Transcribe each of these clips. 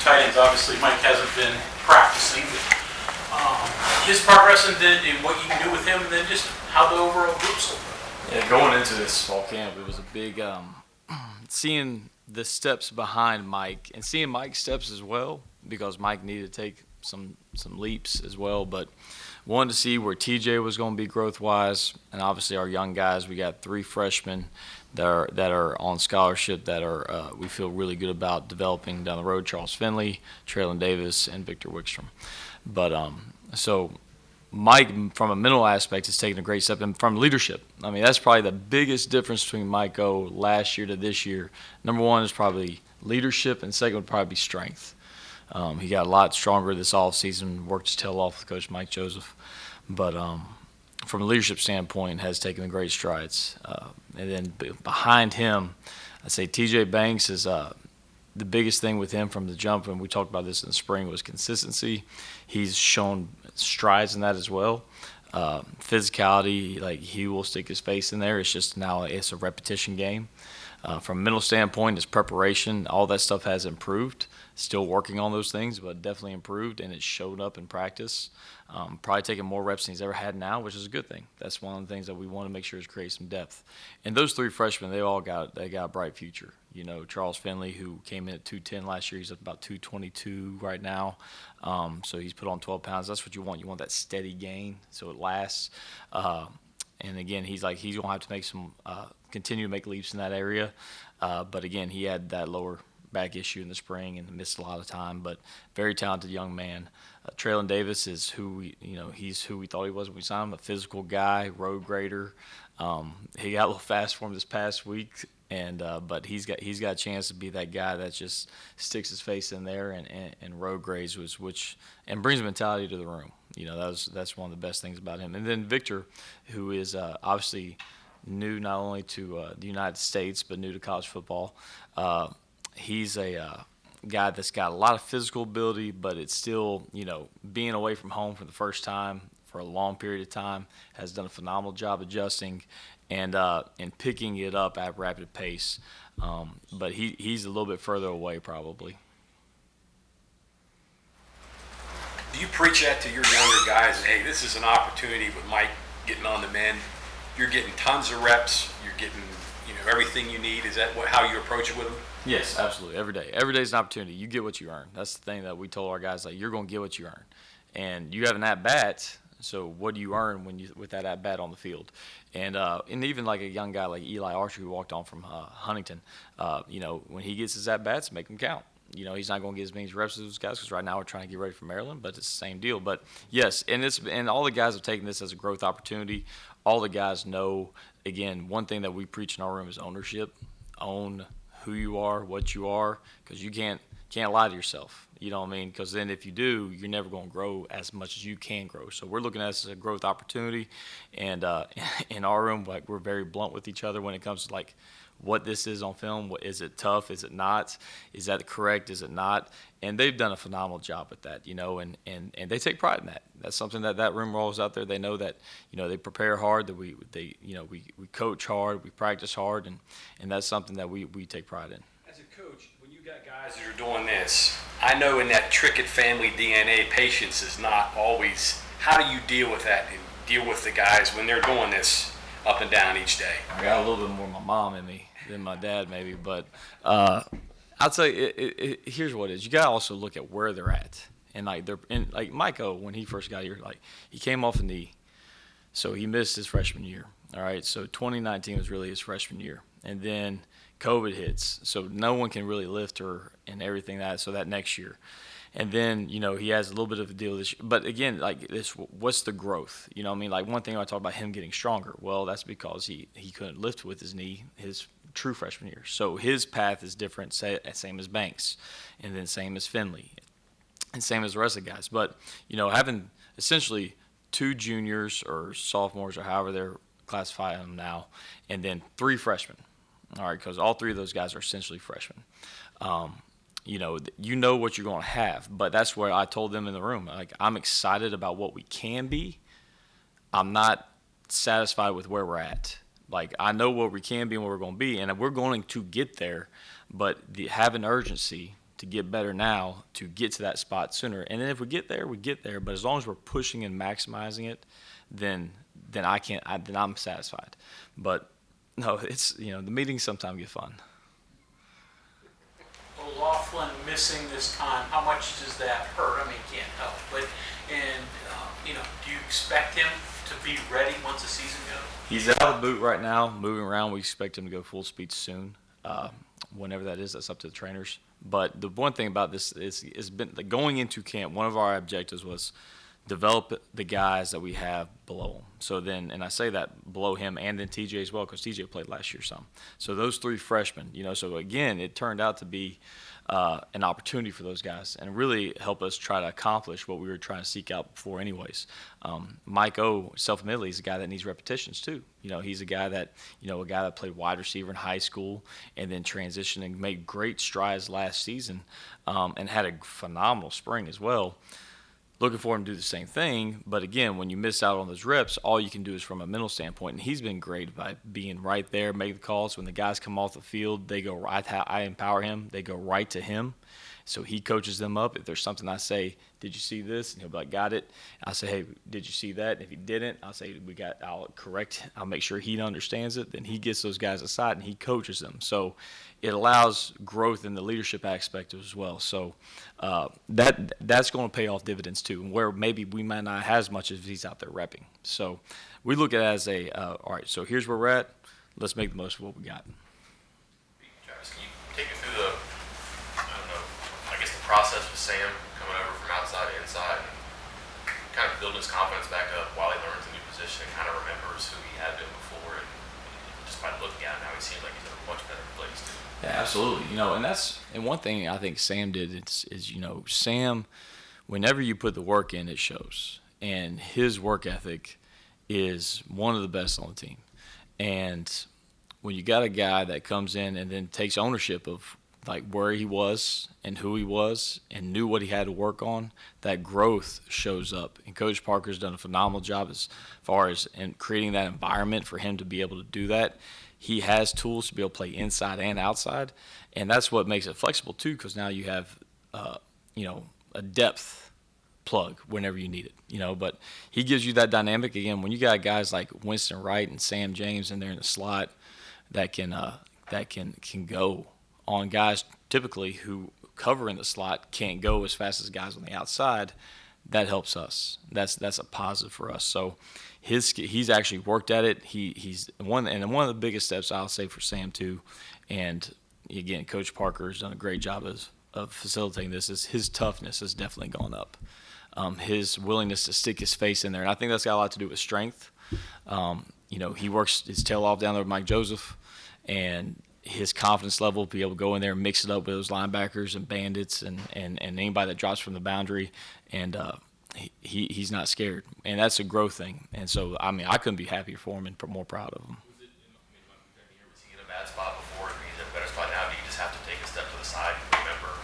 tight ends. Obviously, Mike hasn't been practicing, but his progress and what you can do with him, and then just how the overall group's looking. Yeah, going into this fall camp, it was a big seeing the steps behind Mike and seeing Mike's steps as well, because Mike needed to take some leaps as well. But wanted to see where TJ was going to be growth-wise, and obviously our young guys. We got 3 freshmen that are on scholarship that are we feel really good about developing down the road: Charles Finley, Traylon Davis, and Victor Wickstrom. But so Mike, from a mental aspect, is taking a great step, and from leadership. I mean, that's probably the biggest difference between Mike O last year to this year. Number one is probably leadership, and second would probably be strength. He got a lot stronger this offseason, worked his tail off with Coach Mike Joseph. But from a leadership standpoint, has taken great strides. And then behind him, I'd say TJ Banks is the biggest thing with him from the jump, and we talked about this in the spring, was consistency. He's shown strides in that as well. Physicality, like, he will stick his face in there. It's just now it's a repetition game. From a mental standpoint, his preparation, all that stuff has improved. Still working on those things, but definitely improved, and it showed up in practice. Probably taking more reps than he's ever had now, which is a good thing. That's one of the things that we want to make sure is create some depth. And those 3 freshmen, they got a bright future. You know, Charles Finley, who came in at 210 last year, he's up about 222 right now. So he's put on 12 pounds. That's what you want. You want that steady gain so it lasts. And again, he's going to have to make continue to make leaps in that area. But again, he had that lower back issue in the spring and missed a lot of time, but very talented young man. Traylon Davis is he's who we thought he was when we signed him, a physical guy, road grader. He got a little fast for him this past week, and but he's got a chance to be that guy that just sticks his face in there and road grades, and brings mentality to the room. You know, that's one of the best things about him. And then Victor, who is obviously new not only to the United States but new to college football. He's a guy that's got a lot of physical ability, but it's still, being away from home for the first time for a long period of time, has done a phenomenal job adjusting and picking it up at rapid pace. But he's a little bit further away probably. Do you preach that to your younger guys? Hey, this is an opportunity with Mike getting on the mend. You're getting tons of reps. You're getting everything you need. Is that how you approach it with them? Yes, absolutely. Every day. Every day is an opportunity. You get what you earn. That's the thing that we told our guys, you're going to get what you earn. And you have an at-bat, so what do you earn with that at-bat on the field? And even like a young guy like Eli Archer, who walked on from Huntington, when he gets his at-bats, make them count. He's not going to get as many reps as those guys, because right now we're trying to get ready for Maryland, but it's the same deal. But yes, and all the guys have taken this as a growth opportunity. All the guys know, again, one thing that we preach in our room is ownership. Own who you are, what you are, because you can't lie to yourself. You know what I mean? Because then if you do, you're never going to grow as much as you can grow. So we're looking at this as a growth opportunity, and in our room, we're very blunt with each other when it comes to what this is on film. Is it tough? Is it not? Is that correct? Is it not? And they've done a phenomenal job with that, and they take pride in that. That's something that room rolls out there. They know that, they prepare hard, that we coach hard, we practice hard, and that's something that we take pride in. As a coach, when you got guys that are doing this, I know in that Trickett family DNA, patience is not always. How do you deal with that and deal with the guys when they're doing this up and down each day? I got a little bit more of my mom in me than my dad maybe, but I'll tell you, here's what it is. You got to also look at where they're at. And Mike O, when he first got here, he came off a knee, so he missed his freshman year. All right, so 2019 was really his freshman year, and then COVID hits, so no one can really lift her and everything so that next year. And then, he has a little bit of a deal this year. But again, what's the growth? You know what I mean? One thing I talk about him getting stronger. Well, that's because he couldn't lift with his knee his true freshman year. So his path is different, same as Banks, and then same as Finley, and same as the rest of the guys. But, having essentially 2 juniors or sophomores or however they're classifying them now, and then 3 freshmen. All right, because all 3 of those guys are essentially freshmen. You know what you're going to have, but that's where I told them in the room, I'm excited about what we can be. I'm not satisfied with where we're at. I know what we can be and where we're going to be, and we're going to get there, but have an urgency to get better now to get to that spot sooner. And then if we get there, we get there. But as long as we're pushing and maximizing it, then I'm satisfied. But no, it's the meetings sometimes get fun. Laughlin missing this time, how much does that hurt? I mean, can't help. But do you expect him to be ready once the season goes? He's out of the boot right now, moving around. We expect him to go full speed soon. Whenever that is, that's up to the trainers. But the one thing about this is been going into camp. One of our objectives was develop the guys that we have below him. So then, and I say that below him and then TJ as well, because TJ played last year some. So those three freshmen, so again, it turned out to be an opportunity for those guys and really help us try to accomplish what we were trying to seek out before anyways. Mike O, self-admittedly, is a guy that needs repetitions too. He's a guy that, a guy that played wide receiver in high school and then transitioned and made great strides last season and had a phenomenal spring as well. Looking for him to do the same thing, but again, when you miss out on those reps, all you can do is from a mental standpoint, and he's been great by being right there, making the calls. When the guys come off the field, they go right. I empower him. They go right to him, so he coaches them up. If there's something I say, did you see this? And he'll be like, got it. I say, hey, did you see that? And if he didn't, I'll say, I'll correct. I'll make sure he understands it. Then he gets those guys aside and he coaches them. So it allows growth in the leadership aspect as well. So that's going to pay off dividends too, where maybe we might not have as much as he's out there repping. So we look at it as all right, so here's where we're at. Let's make the most of what we got. Travis, can you take me through the process with Sam coming over from outside to inside and kind of building his confidence back up while he learns a new position and kind of remembers who he had been before, and just by looking at him now, he seems like he's in a much better place too. Yeah, absolutely. And one thing I think Sam did is Sam, whenever you put the work in, it shows. And his work ethic is one of the best on the team. And when you got a guy that comes in and then takes ownership of like where he was and who he was and knew what he had to work on, that growth shows up. And Coach Parker's done a phenomenal job as far as in creating that environment for him to be able to do that. He has tools to be able to play inside and outside, and that's what makes it flexible too, because now you have a depth plug whenever you need it. But he gives you that dynamic again when you got guys like Winston Wright and Sam James in there in the slot that can go on guys typically who cover in the slot can't go as fast as guys on the outside. That helps us. That's a positive for us. So he's actually worked at it. He's one of the biggest steps I'll say for Sam too. And again, Coach Parker has done a great job of facilitating this. Is his toughness has definitely gone up. His willingness to stick his face in there, and I think that's got a lot to do with strength. He works his tail off down there with Mike Joseph, and his confidence level to be able to go in there and mix it up with those linebackers and bandits and anybody that drops from the boundary, and he's not scared, and that's a growth thing. And so I couldn't be happier for him and more proud of him. Was he in a bad spot before? He's in a better spot now. Do you just have to take a step to the side and remember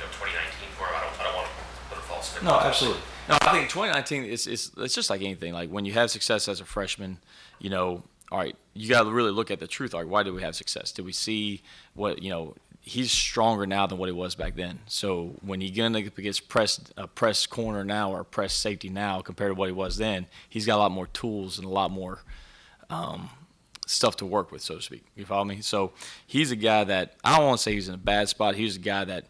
2019 for him? I don't want to put a false spin. No, absolutely. No, I think 2019 it's just like anything. Like when you have success as a freshman, all right, you got to really look at the truth. All right, why did we have success? Did we see what, he's stronger now than what he was back then. So when he gets press corner now or press safety now compared to what he was then, he's got a lot more tools and a lot more stuff to work with, so to speak. You follow me? So he's a guy that, I don't want to say he's in a bad spot. He's a guy that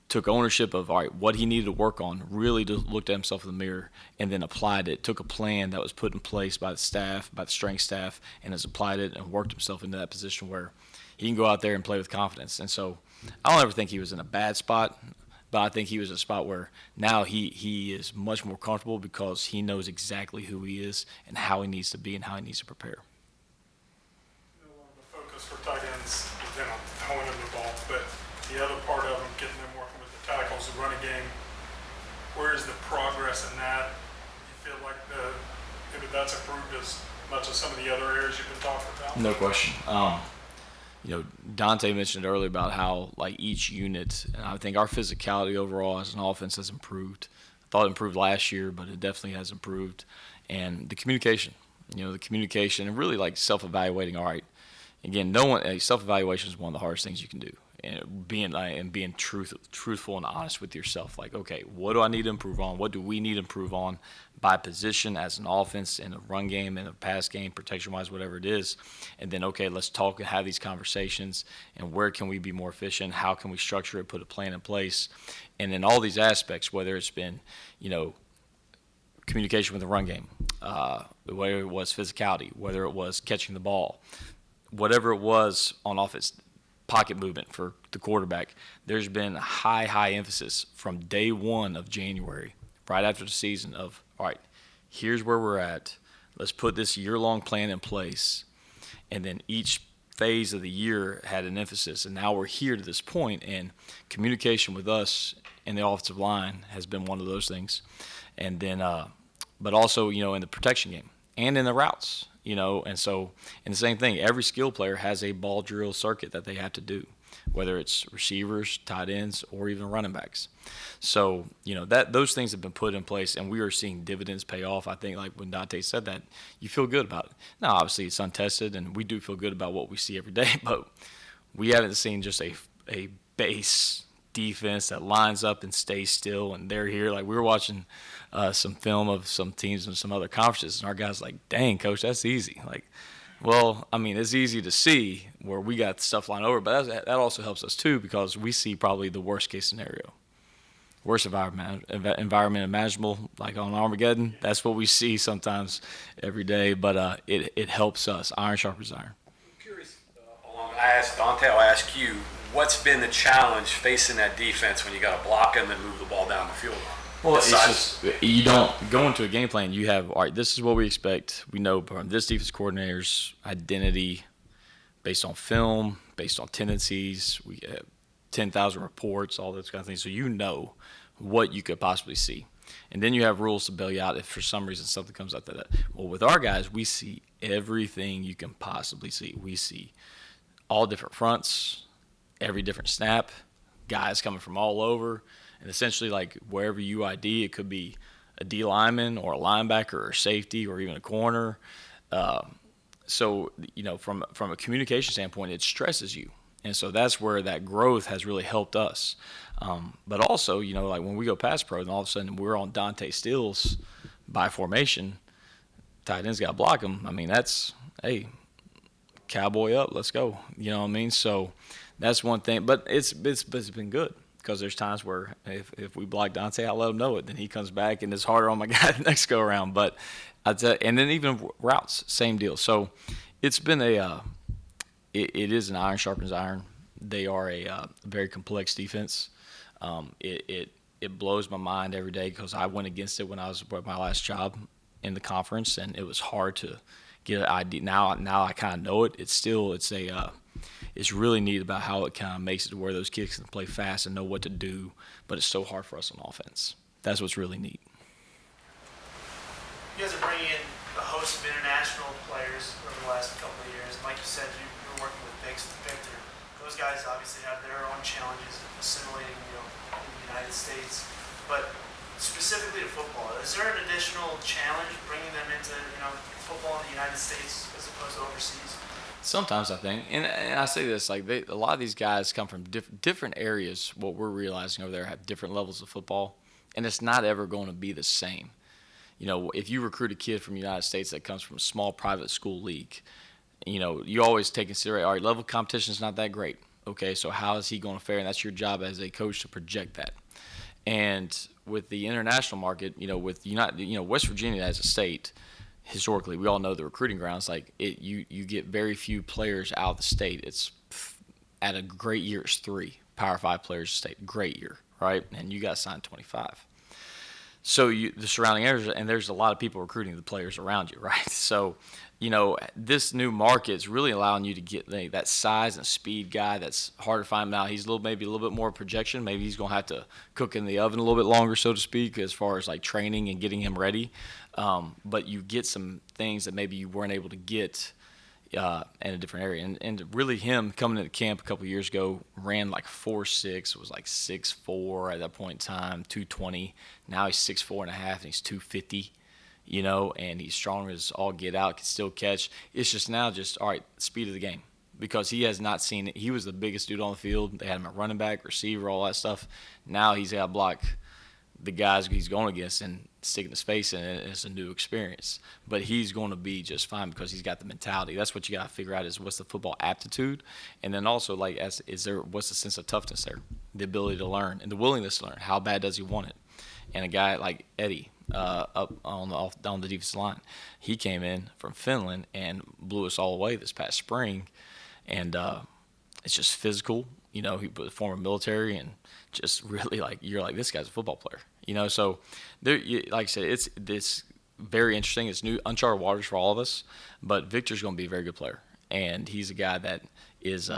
took ownership of, all right, what he needed to work on, really looked at himself in the mirror and then applied it, took a plan that was put in place by the staff, by the strength staff, and has applied it and worked himself into that position where he can go out there and play with confidence. And so I don't ever think he was in a bad spot, but I think he was in a spot where now he is much more comfortable because he knows exactly who he is and how he needs to be and how he needs to prepare. One of the focus for tight ends has been on throwing them the ball, but the other part of them, getting them working with the tackles, the running game, where is the progress in that? You feel like maybe that's improved as much as some of the other areas you've been talking about? No question. Dante mentioned earlier about how like each unit, and I think our physicality overall as an offense has improved. I thought it improved last year, but it definitely has improved. And the communication, and really like self-evaluating. All right, again, self-evaluation is one of the hardest things you can do. and being truthful and honest with yourself. Like, okay, what do I need to improve on? What do we need to improve on by position as an offense, in a run game, in a pass game, protection-wise, whatever it is. And then, okay, let's talk and have these conversations, and where can we be more efficient? How can we structure it, put a plan in place? And in all these aspects, whether it's been, communication with the run game, whether it was physicality, whether it was catching the ball, whatever it was on offense, pocket movement for the quarterback, there's been high emphasis from day one of January, right after the season, of, all right, here's where we're at. Let's put this year-long plan in place. And then each phase of the year had an emphasis. And now we're here to this point, and communication with us in the offensive line has been one of those things. And then, but also, in the protection game and in the routes. And so, and the same thing, every skill player has a ball drill circuit that they have to do, whether it's receivers, tight ends, or even running backs. So, that those things have been put in place, and we are seeing dividends pay off. I think, like when Dante said that, you feel good about it. Now, obviously, it's untested, and we do feel good about what we see every day, but we haven't seen just a base defense that lines up and stays still, and they're here. Like, we were watching some film of some teams in some other conferences, and our guys like, dang, coach, that's easy. Like, well, I mean, it's easy to see where we got stuff lined over, but that also helps us too, because we see probably the worst case scenario, worst environment imaginable, like on Armageddon. That's what we see sometimes every day, but it helps us. Iron sharpens iron. I'm curious, Dante, I'll ask you, what's been the challenge facing that defense when you got to block them and move the ball down the field? Well, it's just, you don't go into a game plan. You have, all right, this is what we expect. We know from this defense coordinator's identity based on film, based on tendencies. We have 10,000 reports, all those kind of things. So you know what you could possibly see. And then you have rules to bail you out if for some reason something comes out to that. Well, with our guys, we see everything you can possibly see. We see all different fronts, every different snap, guys coming from all over. And essentially, like, wherever you ID, it could be a D lineman or a linebacker or a safety or even a corner. So, from a communication standpoint, it stresses you. And so that's where that growth has really helped us. But also, like when we go pass pro, and all of a sudden we're on Dante Steele's by formation, tight end's got to block him. I mean, that's, hey, cowboy up, let's go. You know what I mean? So that's one thing. But it's been good. Because there's times where if we block Dante, I'll let him know it. Then he comes back, and it's harder on my guy the next go around. But and then even routes, same deal. So it's been it is an iron sharpens iron. They are a very complex defense. It blows my mind every day because I went against it when I was at my last job in the conference, and it was hard to get an idea. Now I kind of know it. It's really neat about how it kind of makes it to where those kids can play fast and know what to do, but it's so hard for us on offense. That's what's really neat. You guys are bringing in a host of international players over the last couple of years. Like you said, you're working with Victor. Those guys obviously have their own challenges assimilating, in the United States. But specifically to football, is there an additional challenge bringing them into, football in the United States as opposed to overseas? Sometimes I think, and I say this, like a lot of these guys come from different areas. What we're realizing over there have different levels of football, and it's not ever going to be the same. If you recruit a kid from the United States that comes from a small private school league, you always take consideration, all right, level of competition is not that great. Okay, so how is he going to fare? And that's your job as a coach to project that. And with the international market, with West Virginia as a state, historically, we all know the recruiting grounds. Like you get very few players out of the state. It's at a great year, it's 3 Power 5 players a state. Great year, right? And you got signed 25. So the surrounding areas, and there's a lot of people recruiting the players around you, right? So, this new market is really allowing you to get that size and speed guy that's hard to find now. He's maybe a little bit more projection. Maybe he's going to have to cook in the oven a little bit longer, so to speak, as far as like training and getting him ready. But you get some things that maybe you weren't able to get in a different area. And really him coming into camp a couple of years ago, ran like 4'6", was like 6'4" at that point in time, 220. Now he's 6'4.5", and he's 250. And he's strong as all get out, can still catch. It's just now all right, speed of the game. because he has not seen it. He was the biggest dude on the field. They had him at running back, receiver, all that stuff. Now he's got to block the guys he's going against and stick in his face, and it's a new experience. But he's going to be just fine because he's got the mentality. That's what you got to figure out is what's the football aptitude, and then also like what's the sense of toughness there, the ability to learn and the willingness to learn. How bad does he want it? And a guy like Eddie up on the defensive line, he came in from Finland and blew us all away this past spring, and it's just physical. He was former military and just really you're like, this guy's a football player. So there, like I said, it's this very interesting. It's new, uncharted waters for all of us. But Victor's going to be a very good player, and he's a guy that is.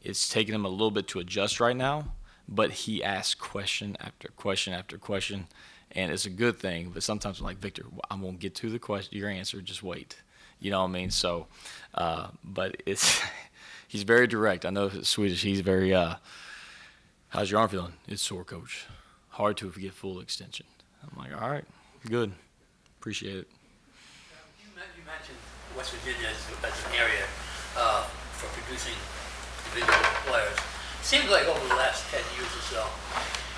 It's taking him a little bit to adjust right now, but he asks question after question after question, and it's a good thing. But sometimes I'm like, Victor, I'm going to get to the question, your answer. Just wait. You know what I mean? So, but it's he's very direct. I know it's Swedish. He's very. How's your arm feeling? It's sore, coach. Hard to get full extension. I'm like, all right, good. Appreciate it. You mentioned West Virginia as an area for producing individual players. Seems like over the last 10 years or so,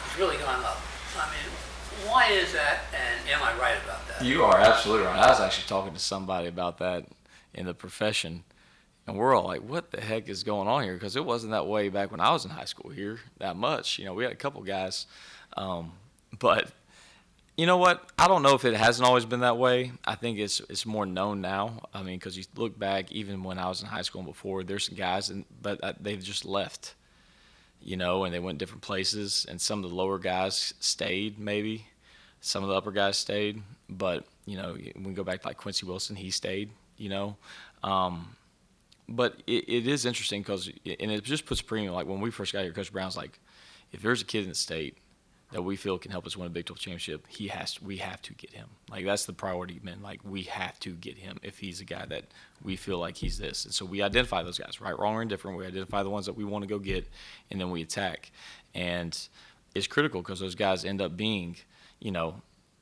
it's really gone up. I mean, why is that, and am I right about that? You are absolutely right. I was actually talking to somebody about that in the profession, and we're all like, what the heck is going on here? Because it wasn't that way back when I was in high school here that much. We had a couple guys. But you know what? I don't know if it hasn't always been that way. I think it's more known now. I mean, because you look back, even when I was in high school and before, there's some guys, but they've just left, and they went different places. And some of the lower guys stayed, maybe. Some of the upper guys stayed. But, when we go back to like Quincy Wilson, he stayed, But it is interesting because, and it just puts a premium, like when we first got here, Coach Brown's like, if there's a kid in the state that we feel can help us win a Big 12 championship, we have to get him. Like, that's the priority, man. Like, we have to get him if he's a guy that we feel like he's this. And so we identify those guys, right, wrong, or indifferent. We identify the ones that we want to go get, and then we attack. And it's critical because those guys end up being,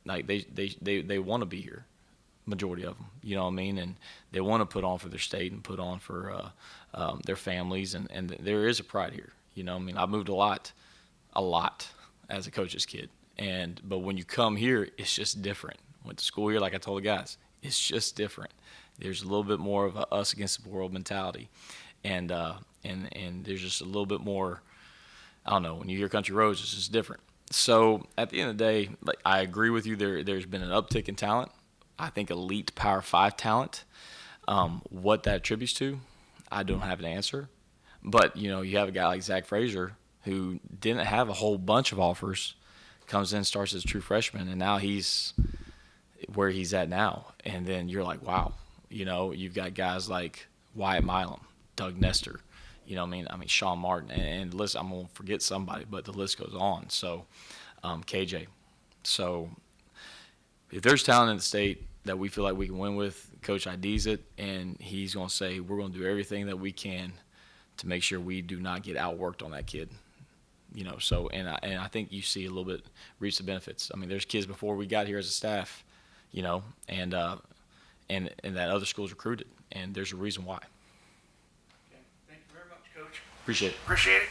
like they want to be here, majority of them. You know what I mean? And they want to put on for their state and put on for their families, and there is a pride here. I mean, I moved a lot as a coach's kid, but when you come here, it's just different. Went to school here, like I told the guys, it's just different. There's a little bit more of a us against the world mentality, and there's just a little bit more. I don't know. When you hear Country Roads, it's just different. So at the end of the day, like, I agree with you. There's been an uptick in talent. I think elite Power 5 talent. What that attributes to, I don't have an answer. But you have a guy like Zach Frazier who didn't have a whole bunch of offers, comes in, starts as a true freshman, and now he's where he's at now. And then you're like, wow, you've got guys like Wyatt Milam, Doug Nestor, I mean Sean Martin, and list, I'm going to forget somebody, but the list goes on. So KJ. So if there's talent in the state that we feel like we can win with, Coach IDs it, and he's going to say we're going to do everything that we can to make sure we do not get outworked on that kid. So and I think you see a little bit reach the benefits. I mean, there's kids before we got here as a staff, and that other schools recruited, and there's a reason why. Okay. Thank you very much, Coach. Appreciate it. Appreciate it.